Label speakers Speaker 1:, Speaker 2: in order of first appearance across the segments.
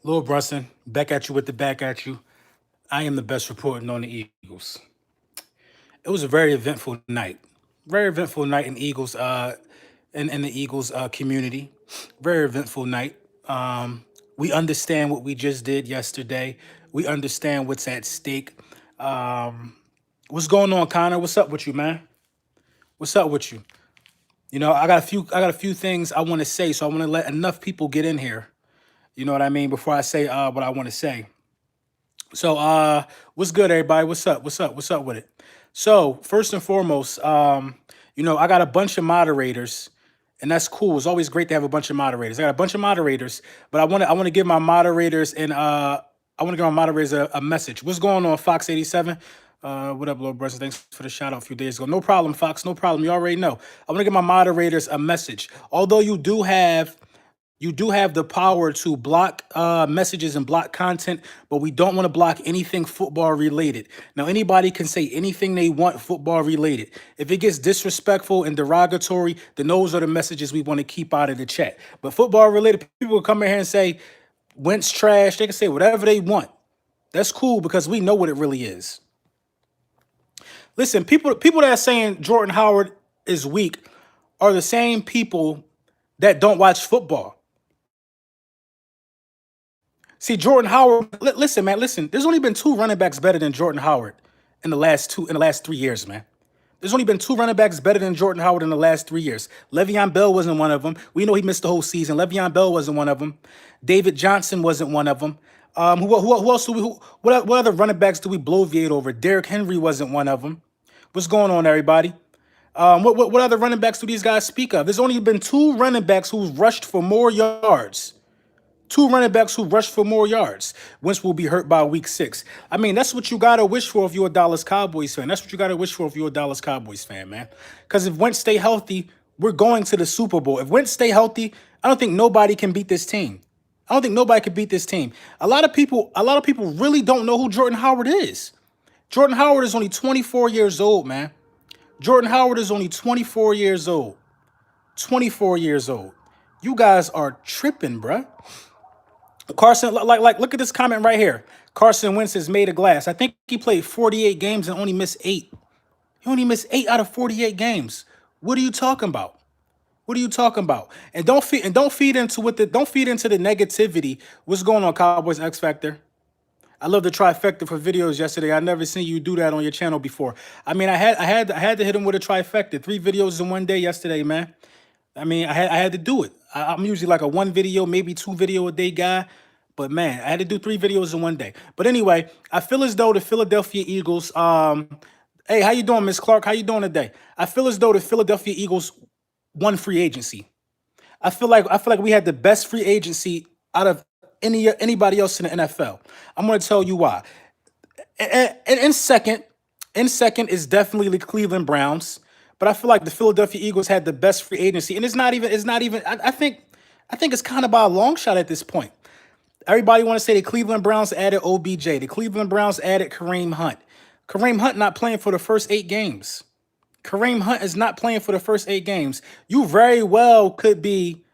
Speaker 1: Lil Brunson, back at you with the back at you. I am the best reporting on the Eagles. It was a very eventful night. Very eventful night in Eagles in the Eagles community. Very eventful night. We understand what we just did yesterday. We understand what's at stake. What's going on, Connor? What's up with you, man? What's up with you? I got a few things I want to say, so I want to let enough people get in here. You know what I mean? Before I say what I want to say. So, what's good, everybody? What's up? What's up? What's up with it? So, first and foremost, I got a bunch of moderators, and that's cool. It's always great to have a bunch of moderators. I got a bunch of moderators, but I want to give my moderators and I want to give my moderators a message. What's going on, Fox 87? What up, little brothers? Thanks for the shout out a few days ago. No problem, Fox. No problem. You already know. I want to give my moderators a message. Although you do have the power to block messages and block content, but we don't want to block anything football related. Now, anybody can say anything they want football related. If it gets disrespectful and derogatory, then those are the messages we want to keep out of the chat. But football related, people will come in here and say, Wentz trash. They can say whatever they want. That's cool because we know what it really is. Listen, people that are saying Jordan Howard is weak are the same people that don't watch football. See, Jordan Howard, listen, man, listen. There's only been two running backs better than Jordan Howard in the last 3 years, man. There's only been two running backs better than Jordan Howard in the last 3 years. Le'Veon Bell wasn't one of them. We know he missed the whole season. Le'Veon Bell wasn't one of them. David Johnson wasn't one of them. Who else do we? What other running backs do we bloviate over? Derrick Henry wasn't one of them. What's going on, everybody? What other running backs do these guys speak of? There's only been two running backs who've rushed for more yards. Two running backs who rushed for more yards. Wentz will be hurt by week 6. I mean, that's what you got to wish for if you're a Dallas Cowboys fan. That's what you got to wish for if you're a Dallas Cowboys fan, man. Because if Wentz stay healthy, we're going to the Super Bowl. If Wentz stay healthy, I don't think nobody can beat this team. I don't think nobody can beat this team. A lot of people really don't know who Jordan Howard is. Jordan Howard is only 24 years old, man. Jordan Howard is only 24 years old. 24 years old. You guys are tripping, bruh. Carson, look at this comment right here. Carson Wentz is made of glass. I think he played 48 games and only missed 8. He only missed 8 out of 48 games. What are you talking about? What are you talking about? And don't feed into the negativity. What's going on, Cowboys X Factor? I love the trifecta for videos yesterday. I never seen you do that on your channel before. I mean, I had to hit him with a trifecta. 3 videos in one day yesterday, man. I mean, I had to do it. I'm usually like a 1 video, maybe 2 video a day guy. But man, I had to do 3 videos in one day. But anyway, I feel as though the Philadelphia Eagles, hey, how you doing, Miss Clark? How you doing today? I feel as though the Philadelphia Eagles won free agency. I feel like we had the best free agency out of anybody else in the NFL. I'm going to tell you why. And in second is definitely the Cleveland Browns. But I feel like the Philadelphia Eagles had the best free agency, and it's not even. I think it's kind of by a long shot at this point. Everybody want to say the Cleveland Browns added OBJ. The Cleveland Browns added Kareem Hunt. Kareem Hunt not playing for the first 8 games. Kareem Hunt is not playing for the first 8 games. You very well could be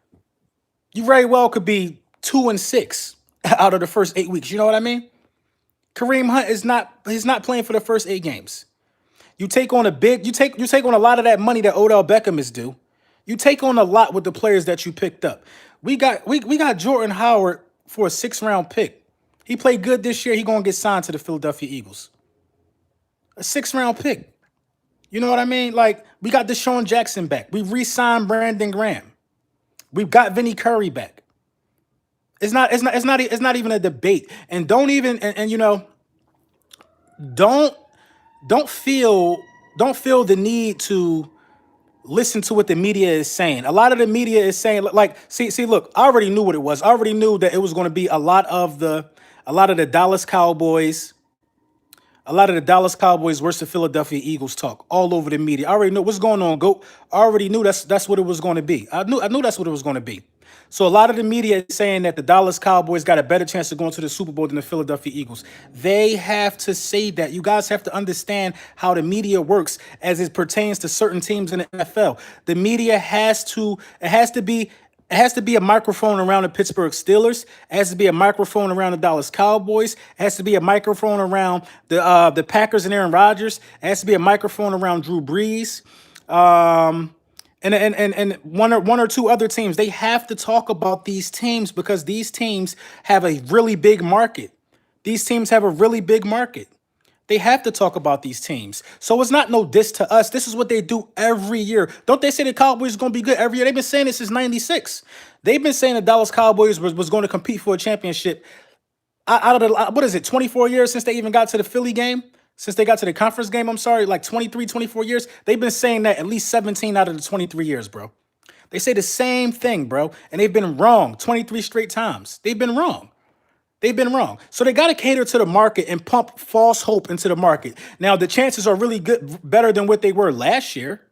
Speaker 1: 2-6 out of the first 8 weeks. You know what I mean? Kareem Hunt he's not playing for the first 8 games. You take on a lot of that money that Odell Beckham is due. You take on a lot with the players that you picked up. We got Jordan Howard for a 6th-round pick. He played good this year. He gonna get signed to the Philadelphia Eagles. A 6th-round pick. You know what I mean? Like, we got Deshaun Jackson back. We re-signed Brandon Graham. We've got Vinny Curry back. It's not even a debate. And don't don't feel the need to listen to what the media is saying. A lot of the media is saying, like, see, look, I already knew what it was. I already knew that it was going to be a lot of the Dallas Cowboys versus the Philadelphia Eagles talk all over the media. I already know what's going on, Goat. I already knew that's what it was going to be. I knew that's what it was going to be. So a lot of the media is saying that the Dallas Cowboys got a better chance of going to the Super Bowl than the Philadelphia Eagles. They have to say that. You guys have to understand how the media works as it pertains to certain teams in the NFL. The media has to be It has to be a microphone around the Pittsburgh Steelers. It has to be a microphone around the Dallas Cowboys. It has to be a microphone around the Packers and Aaron Rodgers. It has to be a microphone around Drew Brees. And one or two other teams. They have to talk about these teams because these teams have a really big market. These teams have a really big market. They have to talk about these teams. So it's not no diss to us. This is what they do every year. Don't they say the Cowboys are going to be good every year? They've been saying this since 96. They've been saying the Dallas Cowboys was going to compete for a championship out of the, what is it, 24 years since they even got to the Philly game? Since they got to the conference game, I'm sorry, like 23, 24 years. They've been saying that at least 17 out of the 23 years, bro. They say the same thing, bro. And they've been wrong 23 straight times. They've been wrong. They've been wrong. So they got to cater to the market and pump false hope into the market. Now, the chances are really good, better than what they were last year.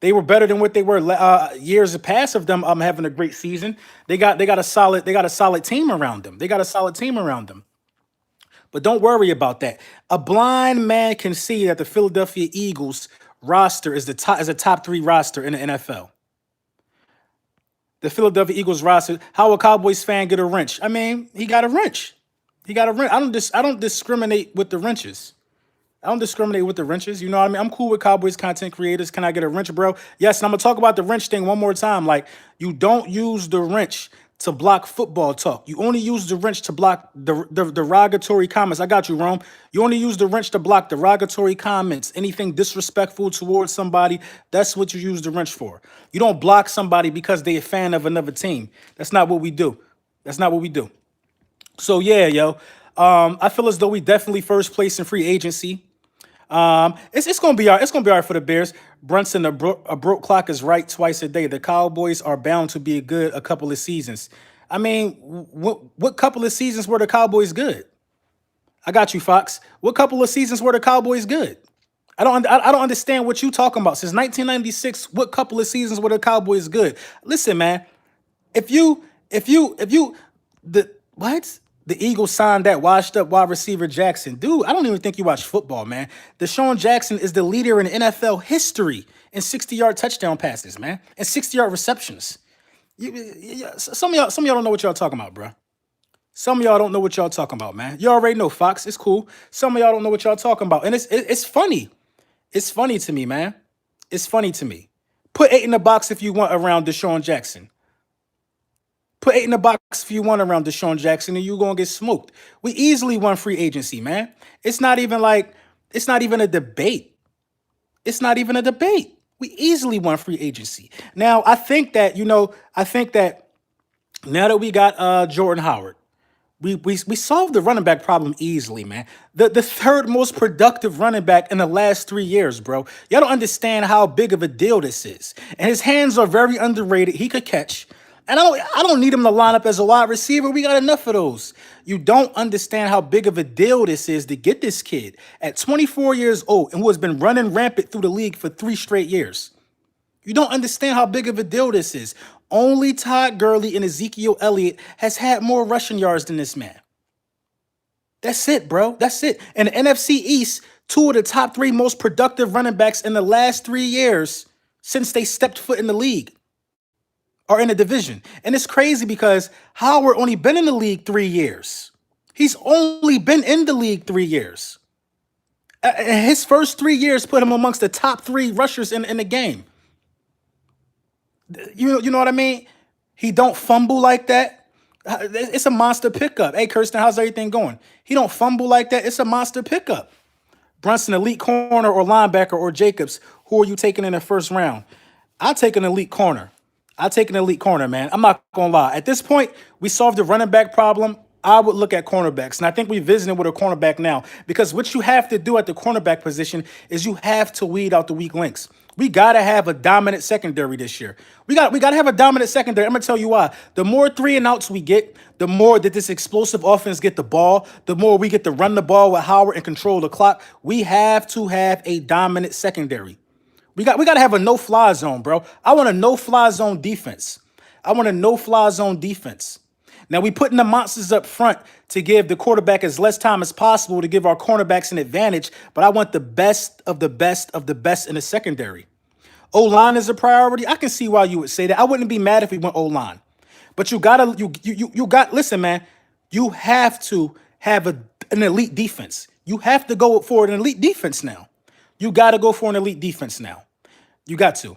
Speaker 1: They were better than what they were years past of them having a great season. They got a solid team around them. They got a solid team around them. But don't worry about that. A blind man can see that the Philadelphia Eagles roster is a top 3 roster in the NFL. The Philadelphia Eagles roster. How a Cowboys fan get a wrench? I mean, he got a wrench. He got a wrench. I don't discriminate with the wrenches. I don't discriminate with the wrenches. You know what I mean? I'm cool with Cowboys content creators. Can I get a wrench, bro? Yes, and I'm gonna talk about the wrench thing one more time. Like, you don't use the wrench to block football talk. You only use the wrench to block the derogatory comments. I got you, Rome. You only use the wrench to block derogatory comments, anything disrespectful towards somebody. That's what you use the wrench for. You don't block somebody because they're a fan of another team. That's not what we do. That's not what we do. So yeah, yo. I feel as though we definitely first place in free agency. It's gonna be all right. It's gonna be all right for the Bears. Brunson, a broke clock is right twice a day. The Cowboys are bound to be good a couple of seasons. I mean, what couple of seasons were the Cowboys good? I got you, Fox. What couple of seasons were the Cowboys good? I don't understand what you talking about. Since 1996, what couple of seasons were the Cowboys good? Listen, man. If you the what? The Eagles signed that washed up wide receiver Jackson. Dude, I don't even think you watch football, man. Deshaun Jackson is the leader in NFL history in 60-yard touchdown passes, man, and 60-yard receptions. Some of y'all don't know what y'all talking about, bro. Some of y'all don't know what y'all talking about, man. You already know, Fox. It's cool. Some of y'all don't know what y'all talking about, and it's funny. It's funny to me, man. It's funny to me. Put 8 in the box if you want around Deshaun Jackson. Put 8 in the box if you want around Deshaun Jackson, and you're going to get smoked. We easily won free agency, man. It's not even a debate. It's not even a debate. We easily won free agency. Now, I think that now that we got Jordan Howard, we solved the running back problem easily, man. The third most productive running back in the last 3 years, bro. Y'all don't understand how big of a deal this is. And his hands are very underrated. He could catch. And I don't need him to line up as a wide receiver. We got enough of those. You don't understand how big of a deal this is to get this kid at 24 years old and who has been running rampant through the league for 3 straight years. You don't understand how big of a deal this is. Only Todd Gurley and Ezekiel Elliott has had more rushing yards than this man. That's it, bro. That's it. And the NFC East, 2 of the top 3 most productive running backs in the last 3 years since they stepped foot in the league are in the division. And it's crazy because Howard only been in the league 3 years. He's only been in the league 3 years. And his first 3 years put him amongst the top 3 rushers in the game. You know what I mean? He don't fumble like that. It's a monster pickup. Hey, Kirsten, how's everything going? He don't fumble like that. It's a monster pickup. Brunson, elite corner or linebacker or Jacobs, who are you taking in the first round? I'll take an elite corner. I'll take an elite corner, man. I'm not going to lie. At this point, we solved the running back problem. I would look at cornerbacks. And I think we're visiting with a cornerback now because what you have to do at the cornerback position is you have to weed out the weak links. We got to have a dominant secondary this year. We got to have a dominant secondary. I'm going to tell you why. The more 3 and outs we get, the more that this explosive offense get the ball, the more we get to run the ball with Howard and control the clock. We have to have a dominant secondary. We got to have a no-fly zone, bro. I want a no-fly zone defense. I want a no-fly zone defense. Now, we putting the monsters up front to give the quarterback as less time as possible to give our cornerbacks an advantage, but I want the best of the best of the best in the secondary. O-line is a priority. I can see why you would say that. I wouldn't be mad if we went O-line. But listen, man, you have to have an elite defense. You have to go for an elite defense now. You got to go for an elite defense now. You got to.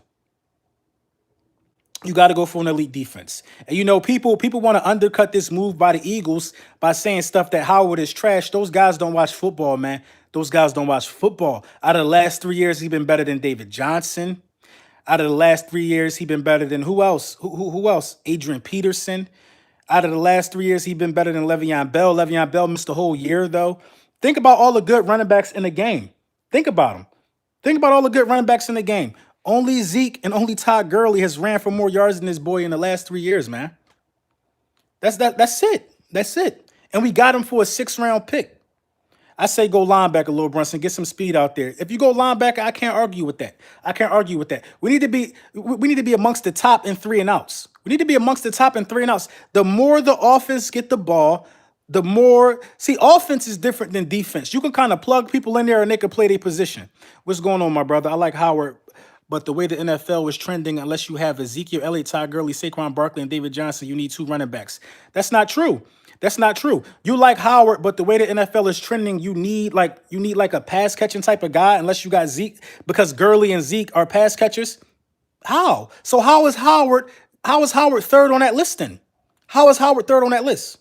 Speaker 1: You got to go for an elite defense. And people want to undercut this move by the Eagles by saying stuff that Howard is trash. Those guys don't watch football, man. Those guys don't watch football. Out of the last 3 years, he's been better than David Johnson. Out of the last 3 years, he's been better than who else? Who else? Adrian Peterson. Out of the last 3 years, he's been better than Le'Veon Bell. Le'Veon Bell missed the whole year, though. Think about all the good running backs in the game. Think about them. Think about all the good running backs in the game. Only Zeke and only Todd Gurley has ran for more yards than this boy in the last 3 years, man. That's it. That's it. And we got him for a 6th-round pick. I say go linebacker, Lil Brunson. Get some speed out there. If you go linebacker, I can't argue with that. I can't argue with that. We need to be amongst the top in 3 and outs. We need to be amongst the top in 3 and outs. The more the offense get the ball, the more offense is different than defense. You can kind of plug people in there and they can play their position. What's going on, my brother? I like Howard, but the way the NFL is trending, unless you have Ezekiel Elliott, Todd Gurley, Saquon Barkley, and David Johnson, you need 2 running backs. That's not true. That's not true. You like Howard, but the way the NFL is trending, you need like a pass catching type of guy, unless you got Zeke, because Gurley and Zeke are pass catchers. How? So how is Howard 3rd on that list then? How is Howard 3rd on that list?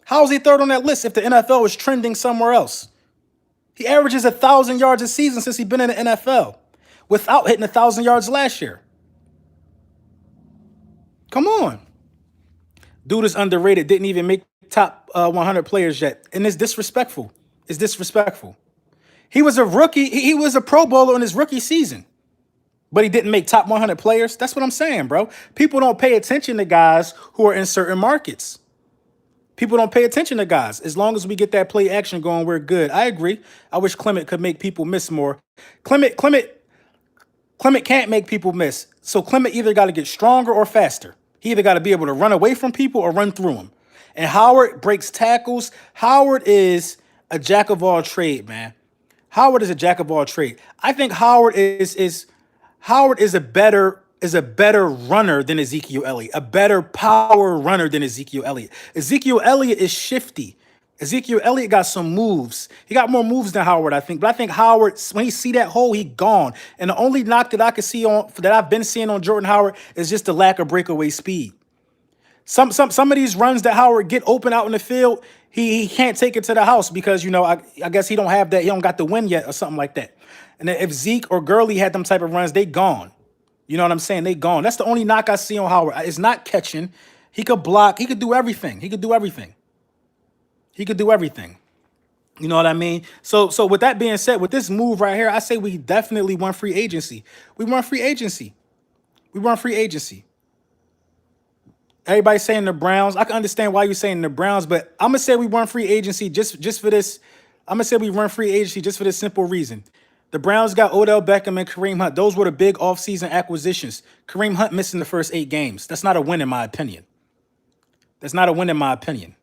Speaker 1: How is he 3rd on that list if the NFL is trending somewhere else? He averages 1,000 yards a season since he's been in the NFL without hitting 1,000 yards last year. Come on. Dude is underrated. Didn't even make top 100 players yet. And it's disrespectful. It's disrespectful. He was a rookie. He was a Pro Bowler in his rookie season. But he didn't make top 100 players. That's what I'm saying, bro. People don't pay attention to guys who are in certain markets. People don't pay attention to guys. As long as we get that play action going, we're good. I agree. I wish Clement could make people miss more. Clement can't make people miss. So Clement either got to get stronger or faster. He either got to be able to run away from people or run through them. And Howard breaks tackles. Howard is a jack of all trade, man. Howard is a jack of all trade. I think Howard is a better runner than Ezekiel Elliott, a better power runner than Ezekiel Elliott. Ezekiel Elliott is shifty. Ezekiel Elliott got some moves. He got more moves than Howard, I think. But I think Howard, when he see that hole, he gone. And the only knock that I can see that I've been seeing on Jordan Howard is just the lack of breakaway speed. Some of these runs that Howard get open out in the field, he can't take it to the house because, I guess he don't have that. He don't got the win yet or something like that. And if Zeke or Gurley had them type of runs, they gone. You know what I'm saying? They gone. That's the only knock I see on Howard. It's not catching. He could block. He could do everything. He could do everything. You know what I mean? So with that being said, with this move right here, I say we definitely won free agency. We won free agency. Everybody saying the Browns. I can understand why you're saying the Browns, but I'm gonna say we won free agency just for this. I'm gonna say we run free agency just for this simple reason. The Browns got Odell Beckham and Kareem Hunt. Those were the big offseason acquisitions. Kareem Hunt missing the first 8 games. That's not a win in my opinion. It's not a win in my opinion.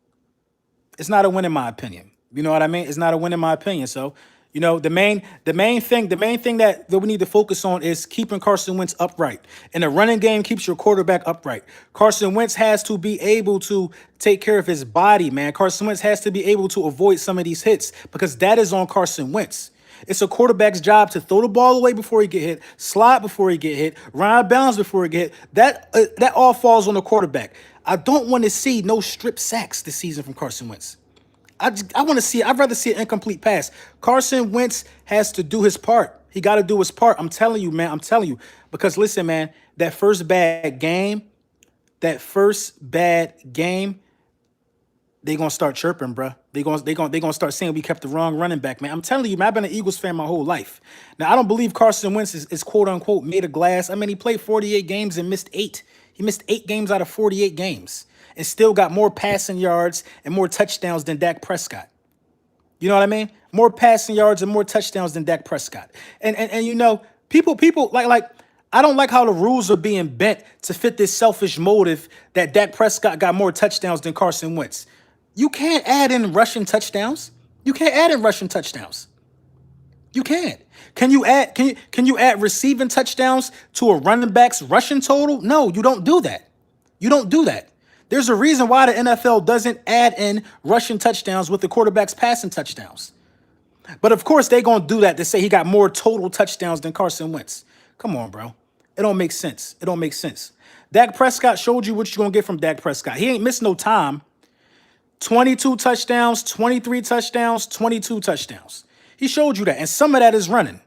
Speaker 1: You know what I mean? It's not a win in my opinion. So, the main thing that we need to focus on is keeping Carson Wentz upright. And the running game keeps your quarterback upright. Carson Wentz has to be able to take care of his body, man. Carson Wentz has to be able to avoid some of these hits because that is on Carson Wentz. It's a quarterback's job to throw the ball away before he get hit, slide before he get hit, run out of bounds before he get hit. That all falls on the quarterback. I don't want to see no strip sacks this season from Carson Wentz. I'd rather see an incomplete pass. Carson Wentz has to do his part. He got to do his part. I'm telling you, man. Because listen, man, that first bad game, they gonna start chirping, bro. They gonna start saying we kept the wrong running back, man. I'm telling you, man, I've been an Eagles fan my whole life. Now, I don't believe Carson Wentz is quote unquote made of glass. I mean, he played 48 games and missed 8. He missed 8 games out of 48 games and still got more passing yards and more touchdowns than Dak Prescott. You know what I mean? More passing yards and more touchdowns than Dak Prescott. And people like I don't like how the rules are being bent to fit this selfish motive that Dak Prescott got more touchdowns than Carson Wentz. You can't add in rushing touchdowns. You can't. Can you add receiving touchdowns to a running back's rushing total? No, you don't do that. You don't do that. There's a reason why the NFL doesn't add in rushing touchdowns with the quarterback's passing touchdowns. But of course, they're gonna do that to say he got more total touchdowns than Carson Wentz. Come on, bro. It don't make sense. It don't make sense. Dak Prescott showed you what you're gonna get from Dak Prescott. He ain't missed no time. 22 touchdowns, 23 touchdowns, 22 touchdowns. He showed you that. And some of that is running.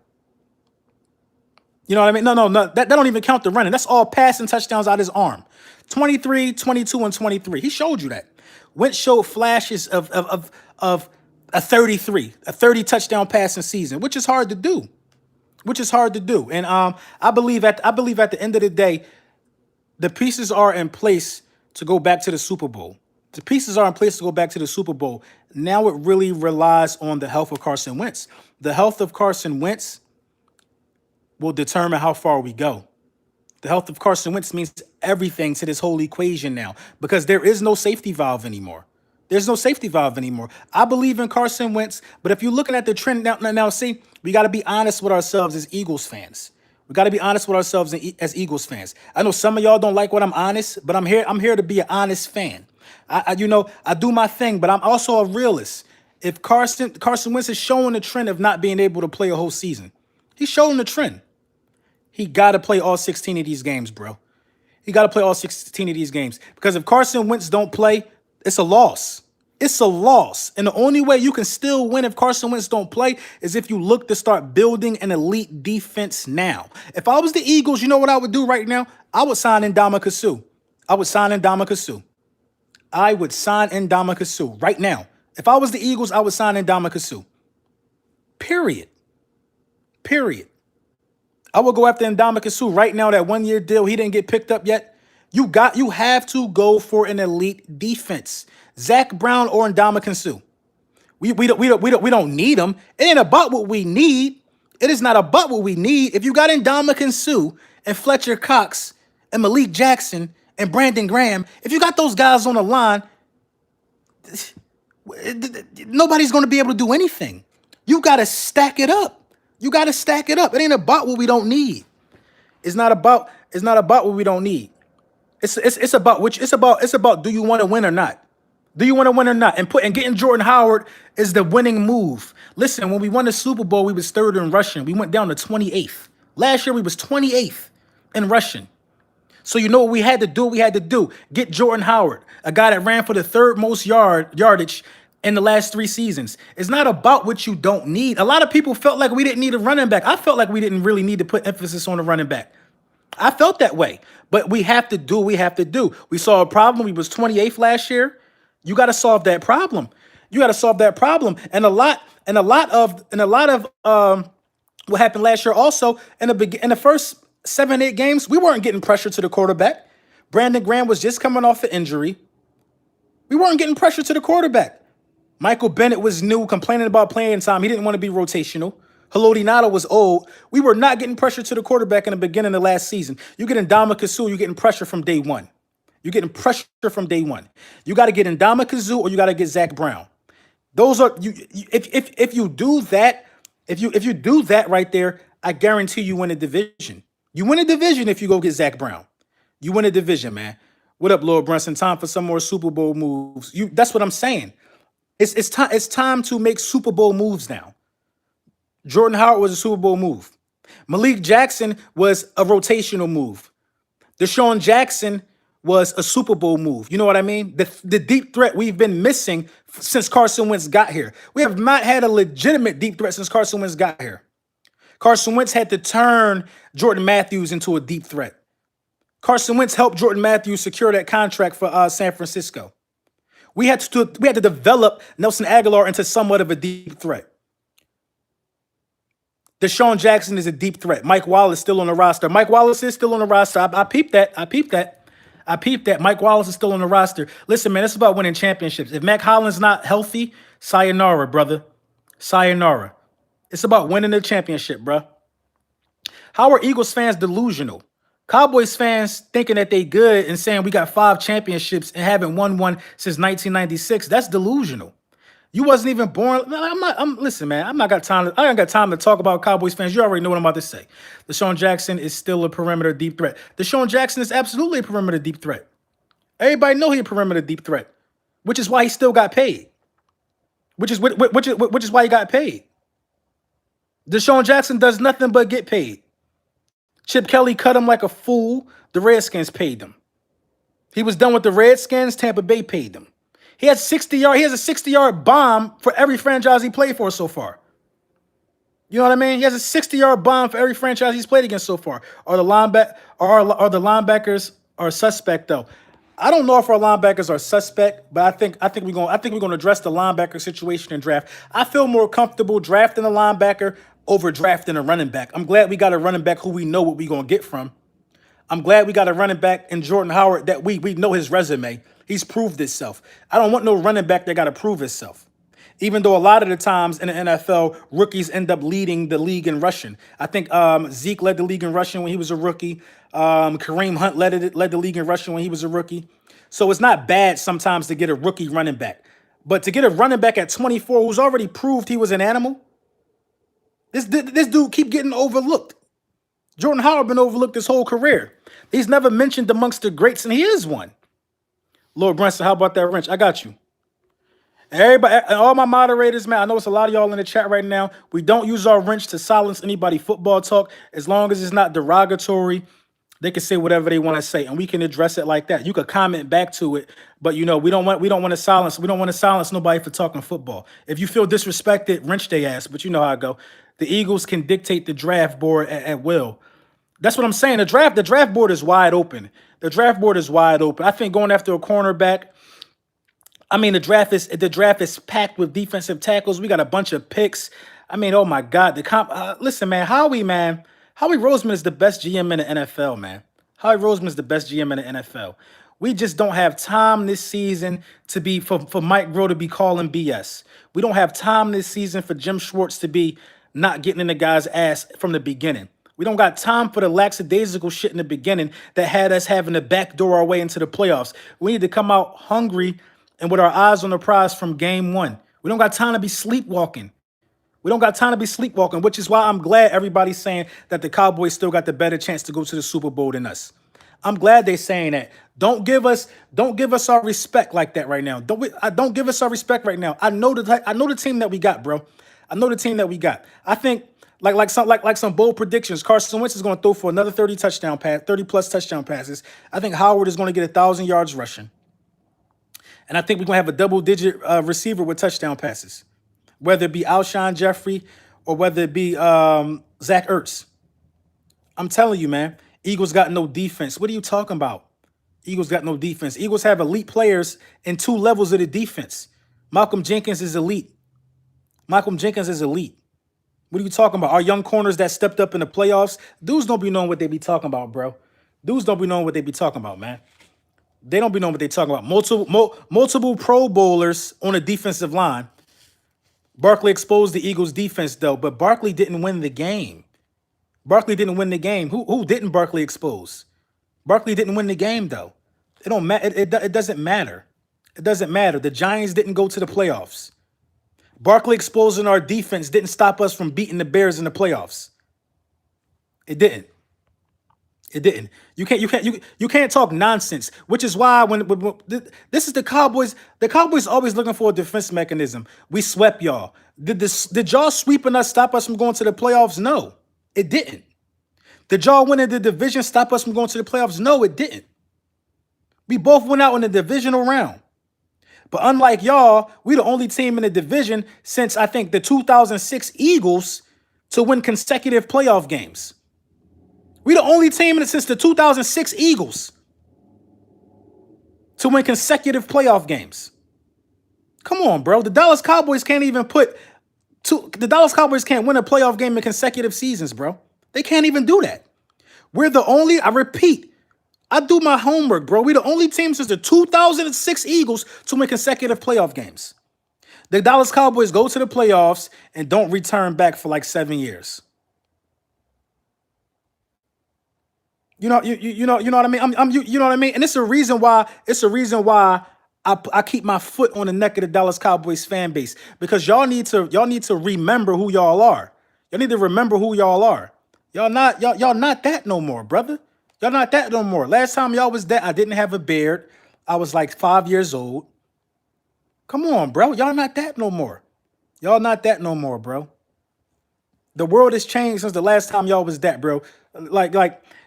Speaker 1: You know what I mean? No. That don't even count the running. That's all passing touchdowns out his arm. 23, 22, and 23. He showed you that. Wentz showed flashes of a 30 touchdown passing season, which is hard to do. And I believe at the end of the day, the pieces are in place to go back to the Super Bowl. The pieces are in place to go back to the Super Bowl. Now it really relies on the health of Carson Wentz. The health of Carson Wentz will determine how far we go. The health of Carson Wentz means everything to this whole equation now because there is no safety valve anymore. There's no safety valve anymore. I believe in Carson Wentz, but if you're looking at the trend now see, we got to be honest with ourselves as Eagles fans. We got to be honest with ourselves as Eagles fans. I know some of y'all don't like what I'm honest, but I'm here to be an honest fan. I do my thing, but I'm also a realist. If Carson Wentz is showing the trend of not being able to play a whole season, he's showing the trend. He got to play all 16 of these games, bro. He got to play all 16 of these games because if Carson Wentz don't play, it's a loss. It's a loss. And the only way you can still win if Carson Wentz don't play is if you look to start building an elite defense now. If I was the Eagles, you know what I would do right now? I would sign Ndamukong Suh. I would sign Ndamukong Suh right now. If I was the Eagles, I would sign Ndamukong Suh. Period. I would go after Ndamukong Suh right now. That 1-year deal, he didn't get picked up yet. You have to go for an elite defense. Zach Brown or Ndamukong Suh. We don't need them. It ain't about what we need. It is not about what we need. If you got Ndamukong Suh and Fletcher Cox and Malik Jackson and Brandon Graham, if you got those guys on the line, nobody's going to be able to do anything. You got to stack it up. It ain't about what we don't need. It's not about what we don't need. It's about do you want to win or not? Do you want to win or not? And getting Jordan Howard is the winning move. Listen, when we won the Super Bowl, we was third in rushing. We went down to 28th. Last year, we was 28th in rushing. So you know what we had to do? Get Jordan Howard, a guy that ran for the third most yardage in the last 3 seasons. It's not about what you don't need. A lot of people felt like we didn't need a running back. I felt like we didn't really need to put emphasis on a running back. I felt that way. But we have to do what we have to do. We saw a problem. We was 28th last year. You got to solve that problem. And a lot of what happened last year also in the first 7-8 games, we weren't getting pressure to the quarterback. Brandon Graham was just coming off an injury. We weren't getting pressure to the quarterback. Michael Bennett was new, complaining about playing time. He didn't want to be rotational. Haloti Ngata was old. We were not getting pressure to the quarterback in the beginning of last season. You're getting Ndamukong Suh, you're getting pressure from day one. You got to get Ndamukong Suh or you got to get Zach Brown. Those are if you do that, if you do that right there, I guarantee you win a division. You win a division if you go get Zach Brown. You win a division, man. What up, Lord Brunson? Time for some more Super Bowl moves. That's what I'm saying. It's time to make Super Bowl moves now. Jordan Howard was a Super Bowl move. Malik Jackson was a rotational move. Deshaun Jackson was a Super Bowl move. You know what I mean? The deep threat we've been missing since Carson Wentz got here. We have not had a legitimate deep threat since Carson Wentz got here. Carson Wentz had to turn Jordan Matthews into a deep threat. Carson Wentz helped Jordan Matthews secure that contract for San Francisco. We had to develop Nelson Aguilar into somewhat of a deep threat. Deshaun Jackson is a deep threat. Mike Wallace still on the roster. Mike Wallace is still on the roster. I peeped that. Mike Wallace is still on the roster. Listen, man, it's about winning championships. If Mac Hollins not healthy, sayonara, brother. Sayonara. It's about winning the championship, bro. How are Eagles fans delusional? Cowboys fans thinking that they good and saying we got 5 championships and haven't won one since 1996. That's delusional. You wasn't even born. Man, I'm not. Listen, man. I'm not got time. I ain't got time to talk about Cowboys fans. You already know what I'm about to say. Deshaun Jackson is still a perimeter deep threat. Deshaun Jackson is absolutely a perimeter deep threat. Everybody know he a perimeter deep threat, which is why he still got paid. Which is why he got paid. Deshaun Jackson does nothing but get paid. Chip Kelly cut him like a fool. The Redskins paid him. He was done with the Redskins. Tampa Bay paid him. He has 60 yard. He has a 60-yard bomb for every franchise he played for so far. You know what I mean? He has a 60-yard bomb for every franchise he's played against so far. Are the linebackers are suspect though? I don't know if our linebackers are suspect, but I think we're gonna address the linebacker situation in draft. I feel more comfortable drafting a linebacker over drafting a running back. I'm glad we got a running back who we know what we're gonna get from. I'm glad we got a running back in Jordan Howard that we know his resume. He's proved himself. I don't want no running back that got to prove himself. Even though a lot of the times in the NFL, rookies end up leading the league in rushing. I think Zeke led the league in rushing when he was a rookie. Kareem Hunt led the league in rushing when he was a rookie. So it's not bad sometimes to get a rookie running back. But to get a running back at 24 who's already proved he was an animal, this dude keep getting overlooked. Jordan Howard been overlooked his whole career. He's never mentioned amongst the greats, and he is one. Lord Brunson, how about that wrench? I got you. Everybody, all my moderators, man, I know it's a lot of y'all in the chat right now. We don't use our wrench to silence anybody football talk. As long as it's not derogatory, they can say whatever they want to say, and we can address it like that. You could comment back to it, but you know we don't want to silence nobody for talking football. If you feel disrespected, wrench they ass. But you know how I go. The Eagles can dictate the draft board at will. That's what I'm saying. The draft board is wide open. The draft board is wide open. I think going after a cornerback. I mean, the draft is packed with defensive tackles. We got a bunch of picks. I mean, oh my God. Listen, man, Howie Roseman is the best GM in the NFL, man. Howie Roseman is the best GM in the NFL. We just don't have time this season to be for Mike Groh to be calling BS. We don't have time this season for Jim Schwartz to be not getting in the guy's ass from the beginning. We don't got time for the lackadaisical shit in the beginning that had us having to backdoor our way into the playoffs. We need to come out hungry and with our eyes on the prize from game one. We don't got time to be sleepwalking. Which is why I'm glad everybody's saying that the Cowboys still got the better chance to go to the Super Bowl than us. I'm glad they're saying that. Don't give us our respect like that right now. Don't give us our respect right now. I know the team that we got, bro. I know the team that we got. I think like some bold predictions. Carson Wentz is going to throw for another 30 plus touchdown passes. I think Howard is going to get 1,000 yards rushing. And I think we're going to have a double-digit receiver with touchdown passes, whether it be Alshon Jeffrey or whether it be Zach Ertz. I'm telling you, man, Eagles got no defense. What are you talking about? Eagles got no defense. Eagles have elite players in 2 levels of the defense. Malcolm Jenkins is elite. What are you talking about? Our young corners that stepped up in the playoffs, dudes don't be knowing what they be talking about, bro. Dudes don't be knowing what they be talking about, man. They don't be knowing what they talking about. Multiple Pro Bowlers on a defensive line. Barkley exposed the Eagles' defense, though, but Barkley didn't win the game. Who didn't Barkley expose? Barkley didn't win the game, though. It don't matter. It doesn't matter. It doesn't matter. The Giants didn't go to the playoffs. Barkley exposing our defense didn't stop us from beating the Bears in the playoffs. It didn't. You can't talk nonsense. Which is why when this is the Cowboys. The Cowboys always looking for a defense mechanism. We swept y'all. Did y'all sweeping us stop us from going to the playoffs? No, it didn't. Did y'all winning the division stop us from going to the playoffs? No, it didn't. We both went out in the divisional round. But unlike y'all, we the only team in the division since I think the 2006 Eagles to win consecutive playoff games. We the only team since the 2006 Eagles to win consecutive playoff games. Come on, bro. The Dallas Cowboys can't win a playoff game in consecutive seasons, bro. They can't even do that. We're the only, I repeat, I do my homework, bro. We're the only team since the 2006 Eagles to win consecutive playoff games. The Dallas Cowboys go to the playoffs and don't return back for like 7 years. You know what I mean? You know what I mean? And it's a reason why I keep my foot on the neck of the Dallas Cowboys fan base because y'all need to remember who y'all are. Y'all need to remember who y'all are. Y'all not that no more, brother. Y'all not that no more. Last time y'all was that, I didn't have a beard. I was like 5 years old. Come on, bro. Y'all not that no more. Y'all not that no more, bro. The world has changed since the last time y'all was that, bro. Like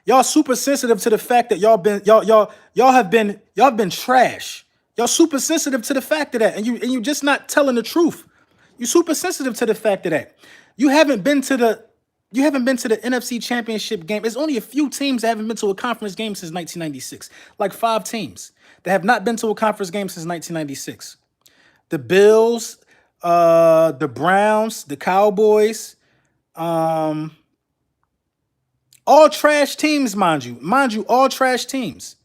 Speaker 1: y'all super sensitive to the fact that y'all have been trash. Y'all super sensitive to the fact of that, and you just not telling the truth. You super sensitive to the fact of that. You haven't been to the NFC Championship game. There's only a few teams that haven't been to a conference game since 1996. Like 5 teams that have not been to a conference game since 1996. The Bills, the Browns, the Cowboys, all trash teams, mind you, all trash teams.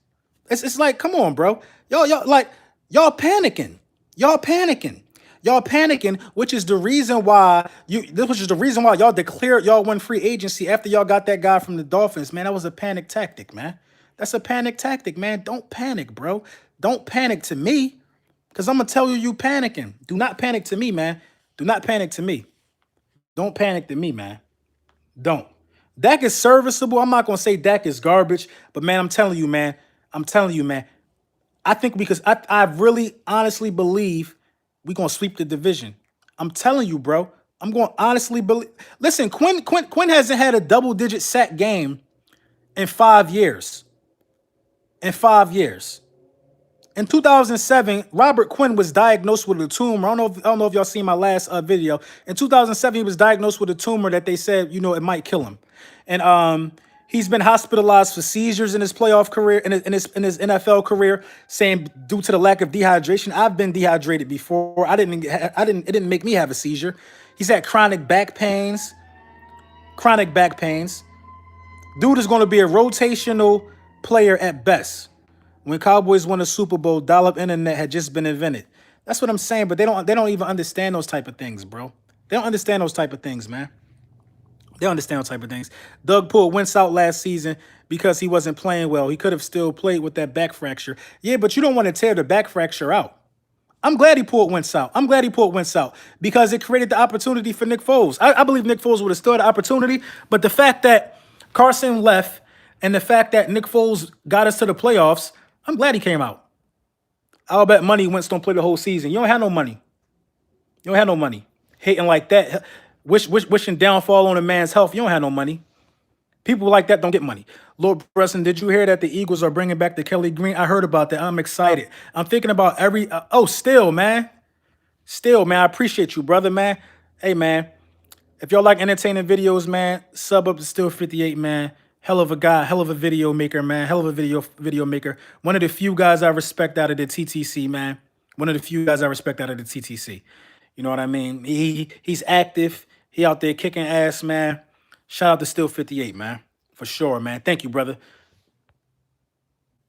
Speaker 1: It's like, come on, bro. Y'all panicking. Y'all panicking, which is the reason why y'all declared y'all won free agency after y'all got that guy from the Dolphins. Man, that was a panic tactic, man. That's a panic tactic, man. Don't panic, bro. Don't panic to me. Because I'm gonna tell you panicking. Do not panic to me, man. Do not panic to me. Don't panic to me, man. Don't. Dak is serviceable. I'm not gonna say Dak is garbage, but man, I'm telling you, man. I think because I really honestly believe we're gonna sweep the division. I'm telling you, bro. I'm going to honestly believe. Listen, Quinn hasn't had a double-digit sack game in 5 years. In 2007, Robert Quinn was diagnosed with a tumor. I don't know if y'all seen my last video. In 2007, he was diagnosed with a tumor that they said, it might kill him. And he's been hospitalized for seizures in his playoff career, in his NFL career, saying due to the lack of dehydration. I've been dehydrated before. It didn't make me have a seizure. He's had chronic back pains. Dude is going to be a rotational player at best. When Cowboys won a Super Bowl, dial-up internet had just been invented. That's what I'm saying, but they don't even understand those type of things, bro. They don't understand those type of things, man. They don't understand those type of things. Doug pulled Wentz out last season because he wasn't playing well. He could have still played with that back fracture. Yeah, but you don't want to tear the back fracture out. I'm glad he pulled Wentz out. Because it created the opportunity for Nick Foles. I believe Nick Foles would have still had the opportunity, but the fact that Carson left and the fact that Nick Foles got us to the playoffs, I'm glad he came out. I'll bet money Wentz don't play the whole season. You don't have no money. Hating like that, wishing downfall on a man's health. You don't have no money. People like that don't get money. Lord Preston, did you hear that the Eagles are bringing back the Kelly Green? I heard about that. I'm excited. I'm thinking about still, man. I appreciate you, brother, man. Hey, man. If y'all like entertaining videos, man, sub up to Still 58, man. Hell of a guy, hell of a video maker, man. Hell of a video maker. One of the few guys I respect out of the TTC, man. You know what I mean? He's active. He out there kicking ass, man. Shout out to Still 58, man. For sure, man. Thank you, brother.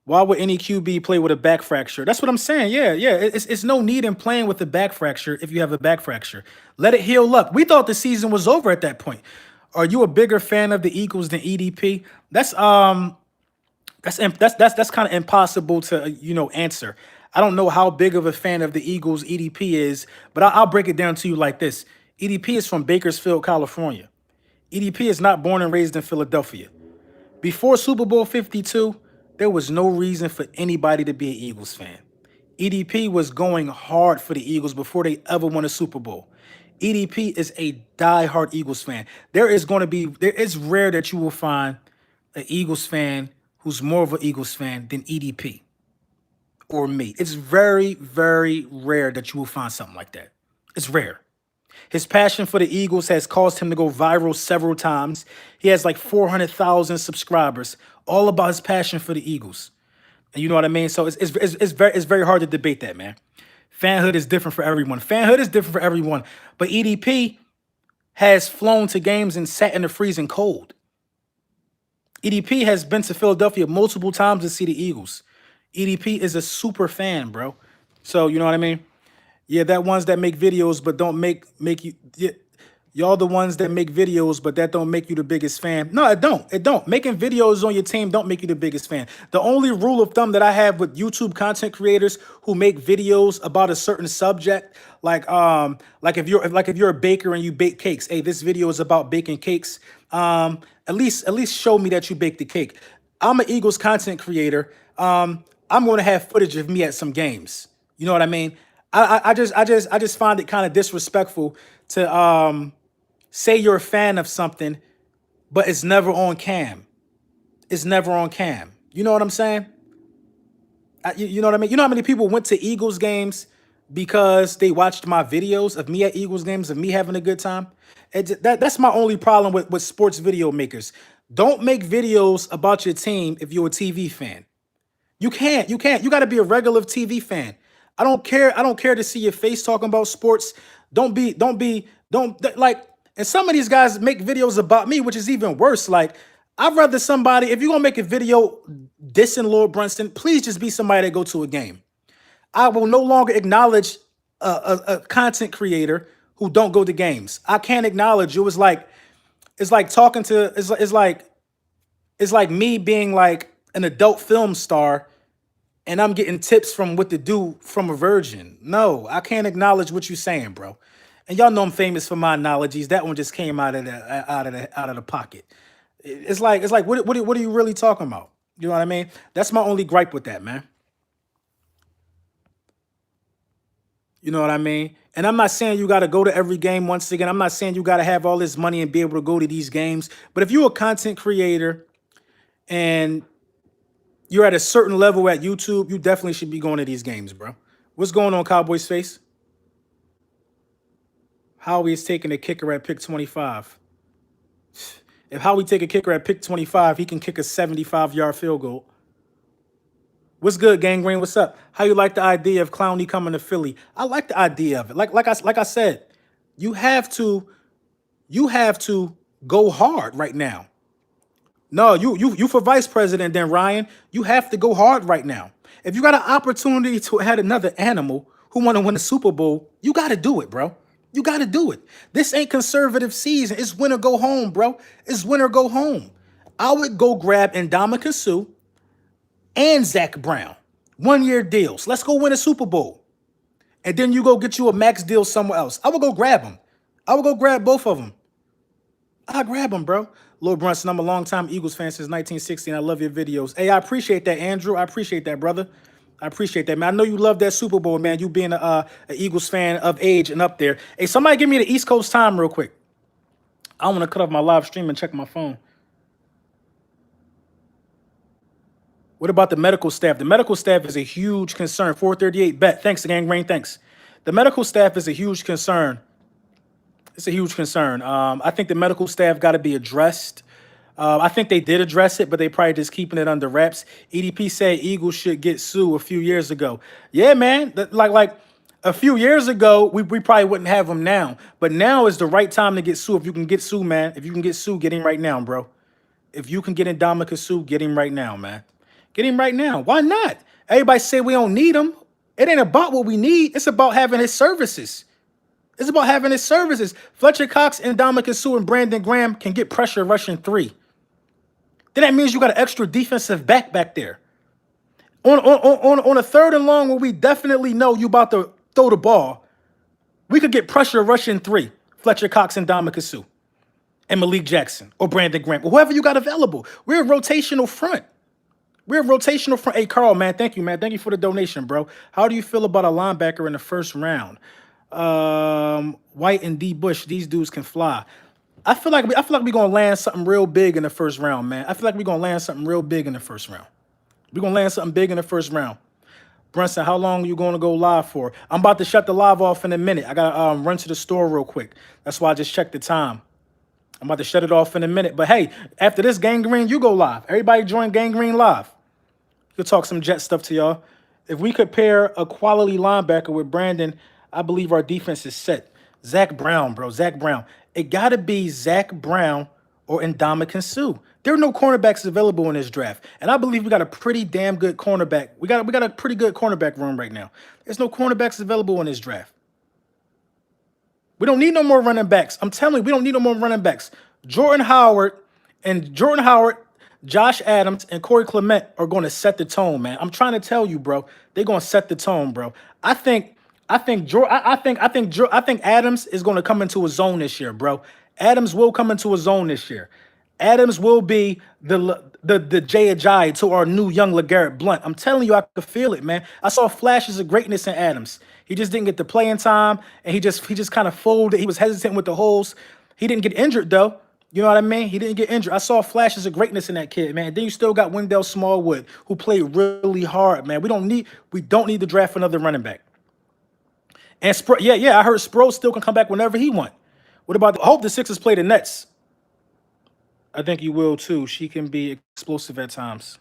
Speaker 1: Why would any QB play with a back fracture? That's what I'm saying. Yeah. It's no need in playing with a back fracture if you have a back fracture. Let it heal up. We thought the season was over at that point. Are you a bigger fan of the Eagles than EDP? That's kind of impossible to answer. I don't know how big of a fan of the Eagles EDP is, but I'll break it down to you like this. EDP is from Bakersfield, California. EDP is not born and raised in Philadelphia. Before Super Bowl 52, there was no reason for anybody to be an Eagles fan. EDP was going hard for the Eagles before they ever won a Super Bowl. EDP is a diehard Eagles fan. It's rare that you will find an Eagles fan who's more of an Eagles fan than EDP or me. It's very, very rare that you will find something like that. It's rare. His passion for the Eagles has caused him to go viral several times. He has like 400,000 subscribers, all about his passion for the Eagles. And you know what I mean? So it's very hard to debate that, man. Fanhood is different for everyone. But EDP has flown to games and sat in the freezing cold. EDP has been to Philadelphia multiple times to see the Eagles. EDP is a super fan, bro. So, you know what I mean? Yeah, that ones that make videos but don't make you... Y'all the ones that make videos, but that don't make you the biggest fan. No, it don't. It don't. Making videos on your team don't make you the biggest fan. The only rule of thumb that I have with YouTube content creators who make videos about a certain subject, like if you're a baker and you bake cakes, hey, this video is about baking cakes. At least show me that you baked the cake. I'm an Eagles content creator. I'm going to have footage of me at some games. You know what I mean? I just find it kind of disrespectful to say you're a fan of something, but it's never on cam. It's never on cam. You know what I'm saying? You know what I mean? You know how many people went to Eagles games because they watched my videos of me at Eagles games, of me having a good time? That's my only problem with sports video makers. Don't make videos about your team if you're a TV fan. You can't. You can't. You got to be a regular TV fan. I don't care to see your face talking about sports. Don't and some of these guys make videos about me, which is even worse. Like, I'd rather somebody, if you're gonna make a video dissing Lord Brunson, please just be somebody that go to a game. I will no longer acknowledge a content creator who don't go to games. I can't acknowledge you. It's like talking to it's like me being like an adult film star and I'm getting tips from what to do from a virgin. No, I can't acknowledge what you're saying, bro. And y'all know I'm famous for my analogies. That one just came out of the pocket. It's like what are you really talking about? You know what I mean? That's my only gripe with that, man. You know what I mean? And I'm not saying you got to go to every game. Once again, I'm not saying you got to have all this money and be able to go to these games. But if you're a content creator and you're at a certain level at YouTube, you definitely should be going to these games, bro. What's going on, Cowboys face? Howie is taking a kicker at pick 25. If Howie take a kicker at pick 25, he can kick a 75-yard field goal. What's good, Gang Green? What's up? How you like the idea of Clowney coming to Philly? I like the idea of it. Like I said, you have to go hard right now. No, you for vice president, then Ryan. You have to go hard right now. If you got an opportunity to add another animal who want to win a Super Bowl, you got to do it, bro. You got to do it. This ain't conservative season. It's win or go home, bro. It's win or go home. I would go grab Ndamukong Suh and Zach Brown. 1-year deals. Let's go win a Super Bowl. And then you go get you a max deal somewhere else. I would go grab them. I would go grab both of them. I'll grab them, bro. Lil Brunson, I'm a longtime Eagles fan since 1960, and I love your videos. Hey, I appreciate that, Andrew. I appreciate that, brother. I appreciate that, man. I know you love that Super Bowl, man. You being a Eagles fan of age and up there. Hey, somebody give me the East Coast time real quick. I want to cut off my live stream and check my phone. What about the medical staff? The medical staff is a huge concern. 438 bet. Thanks, Gang Rain. Thanks. The medical staff is a huge concern. It's a huge concern. I think the medical staff got to be addressed. I think they did address it, but they probably just keeping it under wraps. EDP said Eagles should get Sue a few years ago. Yeah, man. Like a few years ago, we probably wouldn't have him now. But now is the right time to get Sue. If you can get Sue, man. If you can get Sue, get him right now, bro. If you can get Ndamukong Suh, get him right now, man. Get him right now. Why not? Everybody say we don't need him. It ain't about what we need. It's about having his services. It's about having his services. Fletcher Cox and Ndamukong Suh and Brandon Graham can get pressure rushing 3. Then that means you got an extra defensive back there. On a 3rd and long where we definitely know you about to throw the ball, we could get pressure rushing 3. Fletcher Cox and Ndamukong Suh and Malik Jackson or Brandon Graham or whoever you got available. We're a rotational front. Hey, Carl, man, thank you, man. Thank you for the donation, bro. How do you feel about a linebacker in the 1st round? White and D. Bush, these dudes can fly. I feel like we're gonna land something real big in the 1st round, man. I feel like we're gonna land something real big in the 1st round. We're gonna land something big in the 1st round. Brunson, how long are you gonna go live for? I'm about to shut the live off in a minute. I gotta run to the store real quick. That's why I just checked the time. I'm about to shut it off in a minute. But hey, after this, Gang Green, you go live. Everybody join Gang Green live. We'll talk some Jet stuff to y'all. If we could pair a quality linebacker with Brandon, I believe our defense is set. Zach Brown, bro. Zach Brown. It got to be Zach Brown or Ndamukong Suh. There are no cornerbacks available in this draft. And I believe we got a pretty damn good cornerback. We got a pretty good cornerback room right now. There's no cornerbacks available in this draft. We don't need no more running backs. I'm telling you, we don't need no more running backs. Jordan Howard and Jordan Howard, Josh Adams, and Corey Clement are going to set the tone, man. I'm trying to tell you, bro. They're going to set the tone, bro. I think Adams is going to come into a zone this year, bro. Adams will come into a zone this year. Adams will be the Jay Ajayi to our new young LeGarrette Blount. I'm telling you, I could feel it, man. I saw flashes of greatness in Adams. He just didn't get the playing time, and he just kind of folded. He was hesitant with the holes. He didn't get injured though. You know what I mean? He didn't get injured. I saw flashes of greatness in that kid, man. Then you still got Wendell Smallwood, who played really hard, man. We don't need to draft another running back. And I heard Sproles still can come back whenever he want. What about? I hope the Sixers play the Nets. I think you will too. She can be explosive at times.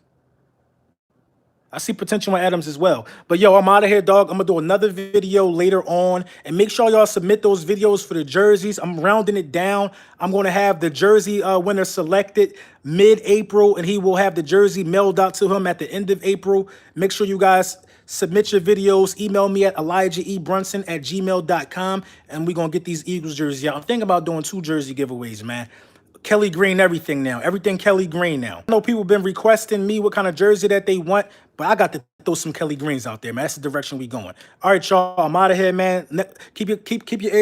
Speaker 1: I see potential in Adams as well. But yo, I'm out of here, dog. I'm gonna do another video later on, and make sure y'all submit those videos for the jerseys. I'm rounding it down. I'm gonna have the jersey winner selected mid-April, and he will have the jersey mailed out to him at the end of April. Make sure you guys submit your videos. Email me at elijahebrunson@gmail.com, and we're gonna get these Eagles jerseys out. I'm thinking about doing 2 jersey giveaways, man. Kelly Green, everything now. Everything Kelly Green now. I know people been requesting me what kind of jersey that they want, but I got to throw some Kelly Greens out there, man. That's the direction we going. All right, y'all. I'm out of here, man. Keep your